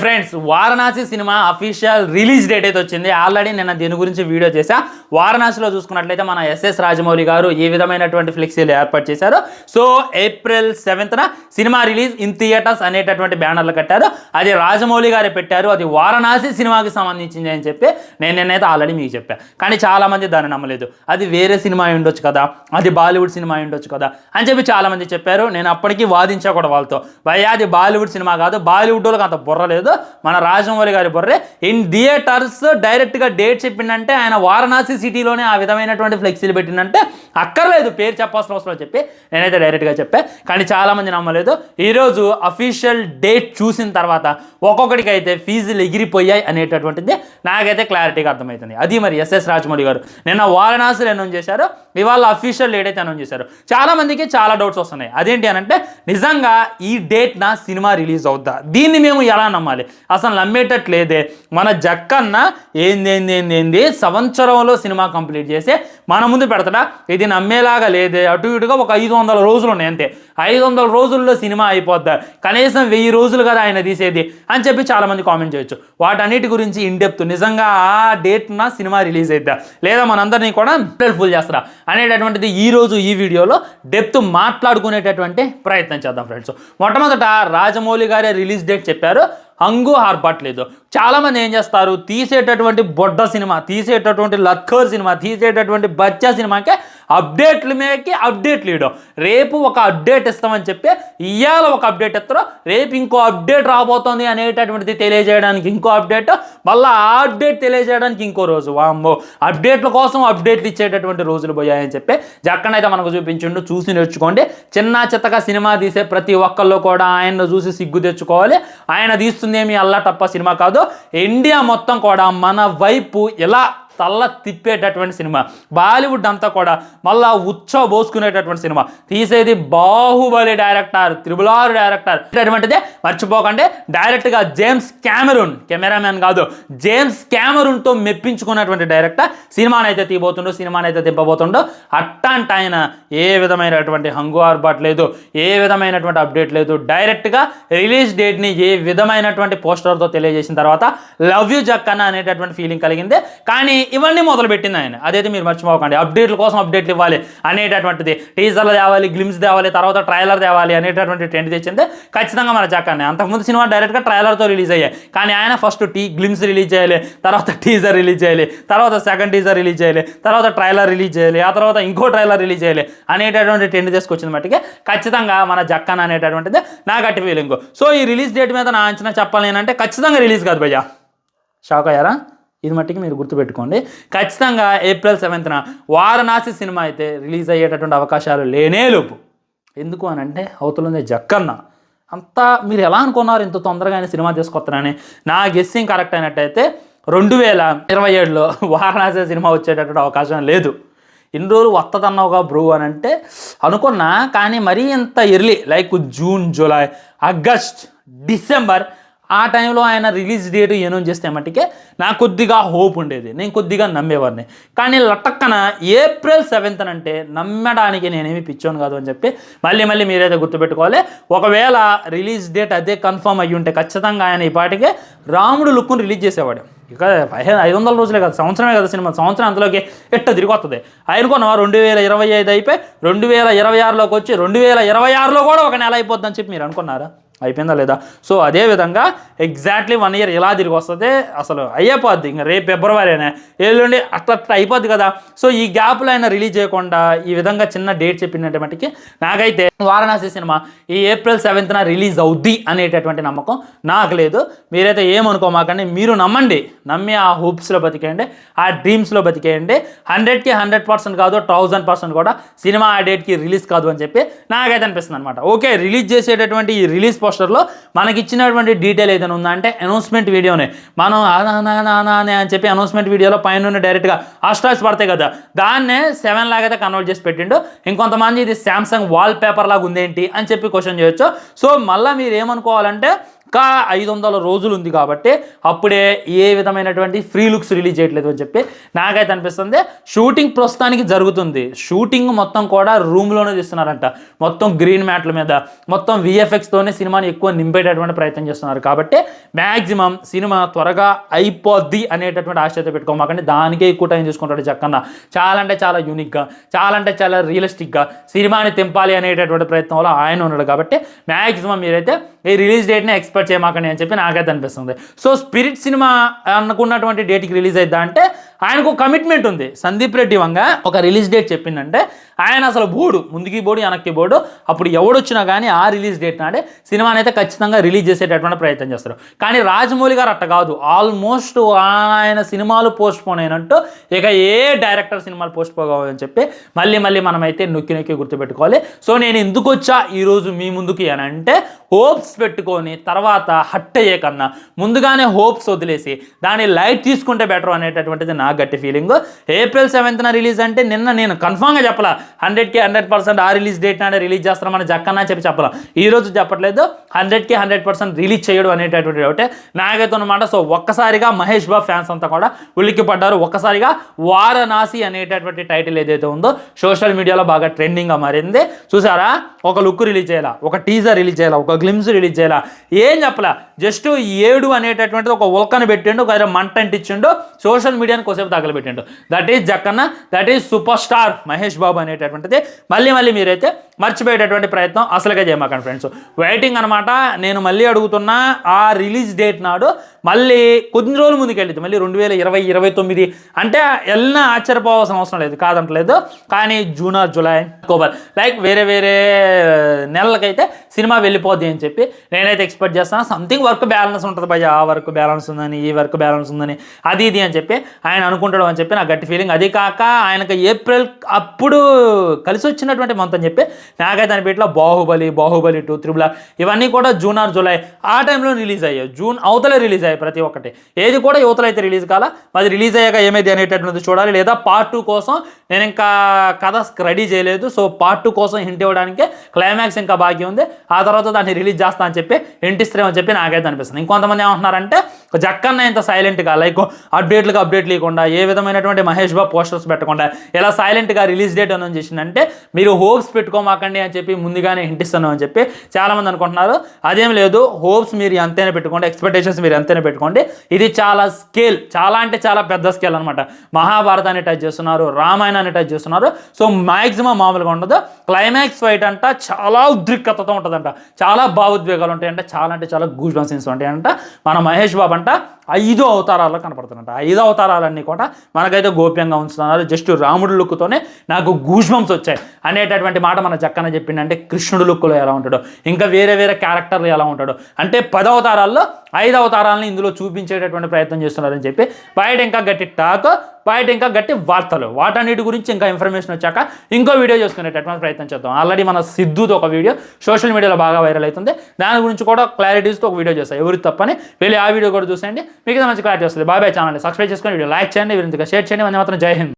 Friends, Varanasi cinema official release date అయితే వచ్చింది. Already నేను దీని గురించి వీడియో చేశా. వారణాసిలో చూసుకున్నట్లయితే మన ఎస్ఎస్ రాజమౌళి గారు ఏ విధమైనటువంటి ఫ్లెక్సీలు ఏర్పాటు చేశారు. So April 7th cinema release in theatres అనేటటువంటి బ్యానర్లు కట్టారు. అది రాజమౌళి గారే పెట్టారు. అది వారణాసి సినిమాకి సంబంధించింది అని చెప్పి నేనైతే ఆల్రెడీ మీకు చెప్పాను. కానీ చాలామంది దాన్ని నమ్మలేదు. అది వేరే సినిమా ఉండొచ్చు కదా, అది బాలీవుడ్ సినిమా ఉండొచ్చు కదా అని చెప్పి చాలామంది చెప్పారు. నేను అప్పటికీ వాదించా కూడా వాళ్ళతో. భయ్యా, అది బాలీవుడ్ సినిమా కాదు, బాలీవుడ్లోకి అంత బుర్ర లేదు, మన రాజమౌళి గారి బుర్రే. ఇన్ థియేటర్స్ డైరెక్ట్గా డేట్ చెప్పిందంటే ఆయన వారణాసి సిటీలోనే ఆ విధమైనటువంటి ఫ్లెక్సీలు పెట్టిందంటే అక్కర్లేదు పేరు చెప్పాల్సిన అవసరం చెప్పి నేనైతే డైరెక్ట్గా చెప్పా. కానీ చాలామంది నమ్మలేదు. ఈరోజు అఫీషియల్ డేట్ చూసిన తర్వాత ఒక్కొక్కటికి అయితే ఫీజులు ఎగిరిపోయాయి అనేటటువంటిది నాకైతే క్లారిటీగా అర్థమవుతుంది. అది మరి ఎస్ఎస్ రాజమౌళి గారు నిన్న వారణాసిలో అనౌన్స్ చేశారు, ఇవాళ అఫీషియల్ డేట్ అయితే అనౌన్స్ చేశారు. చాలామందికి చాలా డౌట్స్ వస్తున్నాయి. అదేంటి అని అంటే, నిజంగా ఈ డేట్న సినిమా రిలీజ్ అవుద్దా, దీన్ని మేము ఎలా నమ్మాలి, అసలు నమ్మేటట్లేదే. మన జక్కన్న ఏంది సంవత్సరంలో సినిమా కంప్లీట్ చేసి మన ముందు పెడతాడా, ఇది నమ్మేలాగా లేదే. అటు ఇటుగా ఒక 500 రోజులు ఉన్నాయి అంతే. 500 రోజుల్లో సినిమా అయిపోద్దా, కనీసం 1000 రోజులు కదా ఆయన తీసేది అని చెప్పి చాలామంది కామెంట్ చేయొచ్చు. వాటన్నిటి గురించి ఇన్ డెప్త్ నిజంగా ఆ డేట్న సినిమా రిలీజ్ అవుద్దా లేదా మనందరినీ కూడా ఫుల్ చేస్తారా అనేటటువంటిది ఈరోజు ఈ వీడియోలో డెప్త్ మాట్లాడుకునేటటువంటి ప్రయత్నం చేద్దాం ఫ్రెండ్స్. మొట్టమొదట రాజమౌళి గారే రిలీజ్ డేట్ చెప్పారు, హంగు ఆర్పట్లేదు. చాలామంది ఏం చేస్తారు, తీసేటటువంటి బొడ్డ సినిమా, తీసేటటువంటి లక్కర్ సినిమా, తీసేటటువంటి బచ్చా సినిమాకే అప్డేట్లు మేకి అప్డేట్లు ఇవ్వడం. రేపు ఒక అప్డేట్ ఇస్తామని చెప్పి ఇవాళ ఒక అప్డేట్ ఇస్తారో, రేపు ఇంకో అప్డేట్ రాబోతోంది అనేటటువంటిది తెలియజేయడానికి ఇంకో అప్డేట్, మళ్ళీ ఆ అప్డేట్ తెలియజేయడానికి ఇంకో రోజు. వామ్మో, అప్డేట్ల కోసం అప్డేట్లు ఇచ్చేటటువంటి రోజులు పోయాయని చెప్పి జక్కన్ అయితే మనకు చూపించిండు. చూసి నేర్చుకోండి. చిన్న చిత్తగా సినిమా తీసే ప్రతి ఒక్కళ్ళు కూడా ఆయన్ను చూసి సిగ్గు తెచ్చుకోవాలి. ఆయన తీస్తుందేమి అల్లాటప్ప సినిమా కాదు. ఇండియా మొత్తం కూడా మన వైపు ఇలా తల్ల తిప్పేటటువంటి సినిమా. బాలీవుడ్ అంతా కూడా మళ్ళా పోసుకునేటటువంటి సినిమా. తీసేది బాహుబలి డైరెక్టర్, RRR డైరెక్టర్ అటువంటిదే మర్చిపోకండి. డైరెక్ట్గా జేమ్స్ క్యామెరూన్, కెమెరామ్యాన్ కాదు, జేమ్స్ క్యామెరూన్తో మెప్పించుకున్నటువంటి డైరెక్టర్ సినిమాని అయితే తీయబోతుండో, సినిమాని అయితే తిప్పబోతుండో. అట్టాంటి ఆయన ఏ విధమైనటువంటి హంగు ఆర్బాట్ లేదు, ఏ విధమైనటువంటి అప్డేట్ లేదు. డైరెక్ట్గా రిలీజ్ డేట్ని ఏ విధమైనటువంటి పోస్టర్తో తెలియజేసిన తర్వాత లవ్ యూ జక్కన్న అనేటటువంటి ఫీలింగ్ కలిగింది. కానీ ఇవన్నీ మొదలుపెట్టింది ఆయన. అదైతే మీరు మర్చిపోకండి. అప్డేట్ల కోసం అప్డేట్లు ఇవ్వాలి అనేటటువంటిది, టీజర్లు తేవాలి, గ్లిమ్స్ తేవాలి, తర్వాత ట్రైలర్ తేవాలి అనేటటువంటి ట్రెండ్ తెచ్చింది ఖచ్చితంగా మన జక్కన్నే. అంతకుముందు సినిమా డైరెక్ట్గా ట్రైలర్తో రిలీజ్ అయ్యాయి, కానీ ఆయన ఫస్ట్ గ్లిమ్స్ రిలీజ్ చేయాలి, తర్వాత టీజర్ రిలీజ్ చేయాలి, తర్వాత సెకండ్ టీజర్ రిలీజ్ చేయాలి, తర్వాత ట్రైలర్ రిలీజ్ చేయాలి, ఆ తర్వాత ఇంకో ట్రైలర్ రిలీజ్ చేయాలి అనేటటువంటి ట్రెండ్ తీసుకొచ్చిన మట్టికి ఖచ్చితంగా మన జక్కన్ అనేటటువంటిది నా గట్టి ఫీలింగ్. సో ఈ రిలీజ్ డేట్ మీద నా అంచనా చెప్పాలి అంటే ఖచ్చితంగా రిలీజ్ కాదు భయ్యా. షాక్ అయ్యారా? ఇది మట్టికి మీరు గుర్తుపెట్టుకోండి. ఖచ్చితంగా April 7th వారణాసి సినిమా అయితే రిలీజ్ అయ్యేటటువంటి అవకాశాలు లేనేలోపు. ఎందుకు అని అంటే, అవతలుంది జక్కన్న. అంతా మీరు ఎలా అనుకున్నారు ఇంత తొందరగా ఆయన సినిమా తీసుకొస్తారని? నా గెస్సింగ్ కరెక్ట్ అయినట్టయితే 2027లో వారణాసి సినిమా వచ్చేటటువంటి అవకాశం లేదు. ఇన్ని రోజులు వస్తుందన్నావుగా బ్రూ అని అంటే అనుకున్నా, కానీ మరీ ఇంత early like June, July, August, December ఆ టైంలో ఆయన రిలీజ్ డేట్ అనౌన్స్ చేస్తే మట్టుకే నాకు కొద్దిగా హోప్ ఉండేది, నేను కొద్దిగా నమ్మేవాడిని. కానీ లటక్కన April 7th అంటే నమ్మడానికి నేనేమి పిచ్చోను కాదు అని చెప్పి మళ్ళీ మీరైతే గుర్తుపెట్టుకోవాలి. ఒకవేళ రిలీజ్ డేట్ అదే కన్ఫర్మ్ అయ్యి ఉంటే ఖచ్చితంగా ఆయన ఈ పాటికే రాముడు లుక్ను రిలీజ్ చేసేవాడు. ఇక 500 రోజులే కదా, సంవత్సరమే కదా సినిమా. సంవత్సరం అంతలోకి తిరిగి వస్తుంది. అనుకున్నావా 2025 అయిపోయి 2026లోకి వచ్చి 2026లో కూడా ఒక నెల అయిపోద్దని చెప్పి మీరు అనుకున్నారా? అయిపోయిందా లేదా? సో అదేవిధంగా ఎగ్జాక్ట్లీ 1 year ఎలా తిరిగి వస్తుంది, అసలు అయిపోద్ది. ఇంకా రేపు ఫిబ్రవరినే, ఎల్లుండి అట్లా అయిపోద్ది కదా. సో ఈ గ్యాప్లో అయినా రిలీజ్ చేయకుండా ఈ విధంగా చిన్న డేట్ చెప్పినట్టు మటుకి నాకైతే వారణాసి సినిమా ఈ April 7th రిలీజ్ అవుద్ది అనేటటువంటి నమ్మకం నాకు లేదు. మీరైతే ఏమనుకోమాకండి, మీరు నమ్మండి, నమ్మి ఆ హోప్స్లో బతికేయండి, ఆ డ్రీమ్స్లో బతికేయండి. 100కి 100% కాదు, 1000% కూడా సినిమా ఆ డేట్కి రిలీజ్ కాదు అని చెప్పి నాకైతే అనిపిస్తుంది అనమాట. ఓకే, రిలీజ్ చేసేటటువంటి ఈ రిలీజ్ పోస్టర్లో మనకి ఇచ్చినటువంటి డీటెయిల్ ఏదైనా ఉందా అంటే, అనౌన్స్మెంట్ వీడియోనే మనం అని చెప్పి అనౌన్స్మెంట్ వీడియోలో పైన డైరెక్ట్గా ఆ స్టార్స్ పడతాయి కదా, దాన్నే 7 లాగైతే కన్వర్ట్ చేసి పెట్టిండు. ఇంకొంతమంది ఇది శాంసంగ్ వాల్ పేపర్ లాగా ఉందేంటి అని చెప్పి క్వశ్చన్ చేయొచ్చు. సో మళ్ళీ మీరు ఏమనుకోవాలంటే, ఇంకా 500 రోజులు ఉంది కాబట్టి అప్పుడే ఏ విధమైనటువంటి ఫ్రీ లుక్స్ రిలీజ్ చేయట్లేదు అని చెప్పి నాకైతే అనిపిస్తుంది. షూటింగ్ ప్రస్తుతానికి జరుగుతుంది. షూటింగ్ మొత్తం కూడా రూమ్లోనే తీస్తున్నారంట. మొత్తం గ్రీన్ మ్యాట్ల మీద మొత్తం విఎఫ్ఎక్స్తోనే సినిమాని ఎక్కువ నింపేటటువంటి ప్రయత్నం చేస్తున్నారు. కాబట్టి మ్యాక్సిమం సినిమా త్వరగా అయిపోద్ది అనేటటువంటి ఆశతో పెట్టుకోమాకండి. దానికే ఎక్కువ టైం తీసుకుంటాడు జక్కన్న. చాలా అంటే చాలా యూనిక్గా, చాలా అంటే చాలా రియలిస్టిక్గా సినిమాని తెంపాలి అనేటటువంటి ప్రయత్నంలో ఆయన ఉన్నాడు. కాబట్టి మ్యాక్సిమం మీరైతే ఈ రిలీజ్ డేట్ని ఎక్స్పెక్ట్ చేయమాకండి అని చెప్పి నాకైతే అనిపిస్తుంది. సో స్పిరిట్ సినిమా అనుకున్నటువంటి డేట్కి రిలీజ్ అయిద్దా అంటే ఆయనకు కమిట్మెంట్ ఉంది. సందీప్ రెడ్డి వంగ ఒక రిలీజ్ డేట్ చెప్పిందంటే ఆయన అసలు బోర్డు ముందుకి బోర్డు వెనక్కి బోర్డు. అప్పుడు ఎవడొచ్చినా కానీ ఆ రిలీజ్ డేట్ నాడే సినిమాని అయితే ఖచ్చితంగా రిలీజ్ చేసేటటువంటి ప్రయత్నం చేస్తారు. కానీ రాజమౌళి గారు అట్ట కాదు. ఆల్మోస్ట్ ఆయన సినిమాలు పోస్ట్ పోన్ అయినట్టు ఇక ఏ డైరెక్టర్ సినిమాలు పోస్ట్ పోగావని చెప్పి మళ్ళీ మనమైతే నొక్కి గుర్తుపెట్టుకోవాలి. సో నేను ఎందుకు వచ్చా ఈరోజు మీ ముందుకి అని అంటే హోప్స్ పెట్టుకొని తర్వాత హట్ అయ్యే కన్నా ముందుగానే హోప్స్ వదిలేసి దాన్ని లైట్ తీసుకుంటే బెటర్ అనేటటువంటిది నా గట్టి ఫీలింగ్. ఏప్రిల్ 7th రిలీజ్ అంటే నిన్న నేను కన్ఫామ్గా చెప్పలా 100కి 100% ఆ రిలీజ్ డేట్ నాడే రిలీజ్ చేస్తామని జక్కన్న చెప్పలా. ఈరోజు చెప్పట్లేదు 100కి 100% రిలీజ్ చేయడం అనేటటువంటి ఒకటే నాకైతే అనమాట. సో ఒక్కసారిగా మహేష్ బాబు ఫ్యాన్స్ అంతా కూడా ఉలిక్కి పడ్డారు. ఒక్కసారిగా వారణాసి అనేటటువంటి టైటిల్ ఏదైతే ఉందో సోషల్ మీడియాలో బాగా ట్రెండింగ్గా మారింది. చూసారా, ఒక లుక్ రిలీజ్ చేయాలా, ఒక టీజర్ రిలీజ్ చేయాలా, ఒక గ్లిమ్స్ రిలీజ్ చేయాలా, ఏం చెప్పలా. జస్ట్ 7 అనేటటువంటిది ఒక ఉల్కను పెట్టిండు, ఒక మంట అంటించిండు, సోషల్ మీడియాని కోసేపు తగలబెట్టిండు. That is Jakkanna, that is super star Mahesh Babu అనేటటువంటిది మళ్ళీ మీరైతే మర్చిపోయేటటువంటి ప్రయత్నం అసలుగా చేయమాకండి ఫ్రెండ్స్. వెయిటింగ్ అనమాట. నేను మళ్ళీ అడుగుతున్నా, ఆ రిలీజ్ డేట్ నాడు మళ్ళీ కొద్ది రోజుల ముందుకు వెళ్తుంది. మళ్ళీ 2020-29 అంటే వెళ్ళినా ఆశ్చర్యపోవాల్సిన అవసరం లేదు, కాదంటలేదు. కానీ June or July October like వేరే నెలలకైతే సినిమా వెళ్ళిపోద్ది అని చెప్పి నేనైతే ఎక్స్పెక్ట్ చేస్తాను. సంథింగ్ వర్క్ బ్యాలెన్స్ ఉంటుంది భయ్య, ఆ వర్క్ బ్యాలెన్స్ ఉందని, ఈ వర్క్ బ్యాలెన్స్ ఉందని, అది ఇది అని చెప్పి ఆయన అనుకుంటాడు అని చెప్పి నా గట్టి ఫీలింగ్. అది కాక ఆయనకు ఏప్రిల్ అప్పుడు కలిసి వచ్చినటువంటి మంత్ అని చెప్పి నాకైతే అనిపించట్లా. బాహుబలి 2, త్రిబుల్ ఆర్ ఇవన్నీ కూడా జూన్ ఆర్ జూలై ఆ టైంలో రిలీజ్ అయ్యాయి. జూన్ అవతలే రిలీజ్ అయ్యాయి ప్రతి ఒక్కటి. ఏది కూడా యువతలు అయితే రిలీజ్ కాల. అది రిలీజ్ అయ్యాక ఏమైంది అనేటటువంటిది చూడాలి. లేదా పార్ట్ 2 కోసం నేను ఇంకా కథ రెడీ చేయలేదు. సో పార్ట్ 2 కోసం హింట్ ఇవ్వడానికి క్లైమాక్స్ ఇంకా బాకీ ఉంది. ఆ తర్వాత దాన్ని రిలీజ్ చేస్తా అని చెప్పి హింట్ ఇస్తామని చెప్పి నాకైతే అనిపిస్తుంది. ఇంకొంతమంది ఏమంటున్నారంటే జక్కన్న ఇంత సైలెంట్గా లైక్ అప్డేట్ లేకుండా ఏ విధమైనటువంటి మహేష్ బాబు పోస్టర్స్ పెట్టకుండా ఇలా సైలెంట్గా రిలీజ్ డేట్ అనౌన్స్ చేసిందంటే మీరు హోప్స్ పెట్టుకోమాకండి అని చెప్పి ముందుగానే హింట్ ఇస్తాను అని చెప్పి చాలామంది అనుకుంటున్నారు. అదేం లేదు, హోప్స్ మీరు ఎంతైనా పెట్టుకోండి, ఎక్స్పెక్టేషన్స్ మీరు ఎంతైనా పెట్టుకోండి. ఇది చాలా స్కేల్, చాలా అంటే చాలా పెద్ద స్కేల్ అనమాట. మహాభారతాన్ని టచ్ చేస్తున్నారు, రామాయణాన్ని టచ్ చేస్తున్నారు. సో మ్యాక్సిమం మామూలుగా ఉండదు. క్లైమాక్స్ ఫైట్ అంట చాలా ఉద్రిక్తతతో ఉంటుందంట, చాలా భావోద్వేగాలు ఉంటాయంట, చాలా అంటే చాలా గూస్ బంప్స్ సీన్స్ ఉంటాయంట. మన మహేష్ బాబు అంట 5 అవతారాల్లో కనపడుతుందంట. 5 అవతారాలన్నీ కూడా మనకైతే గోప్యంగా ఉంచుతున్నారు. జస్ట్ రాముడి లుక్తోనే నాకు గూస్ బంప్స్ వచ్చాయి అనేటటువంటి మాట మన జక్కన చెప్పిండంటే కృష్ణుడు లుక్లో ఎలా ఉంటాడో, ఇంకా వేరే క్యారెక్టర్లు ఎలా ఉంటాడో, అంటే 10 అవతారాల్లో 5 అవతారాలను ఇందులో చూపించేటటువంటి ప్రయత్నం చేస్తున్నారని చెప్పి బయట ఇంకా గట్టి టాక్, బయట ఇంకా గట్టి వార్తలు, వాటన్నిటి గురించి ఇంకా ఇన్ఫర్మేషన్ వచ్చాక ఇంకో వీడియో చేసుకునేటటువంటి ప్రయత్నం చేద్దాం. ఆల్రెడీ మన సిద్ధుతో ఒక వీడియో సోషల్ మీడియాలో బాగా వైరల్ అవుతుంది. దాని గురించి కూడా క్లారిటీస్తో ఒక వీడియో చేస్తాను. ఎవరికి తప్పని వెళ్ళి ఆ వీడియో కూడా చూసేయండి, మీకు మంచి క్లారిటీ వస్తుంది. బాయ్ ఛానల్ని సబ్స్క్రైబ్ చేసుకొని వీడియో లైక్ చేయండి, వీరింతగా షేర్ చేయండి. మన మాత్రం జై హింద్.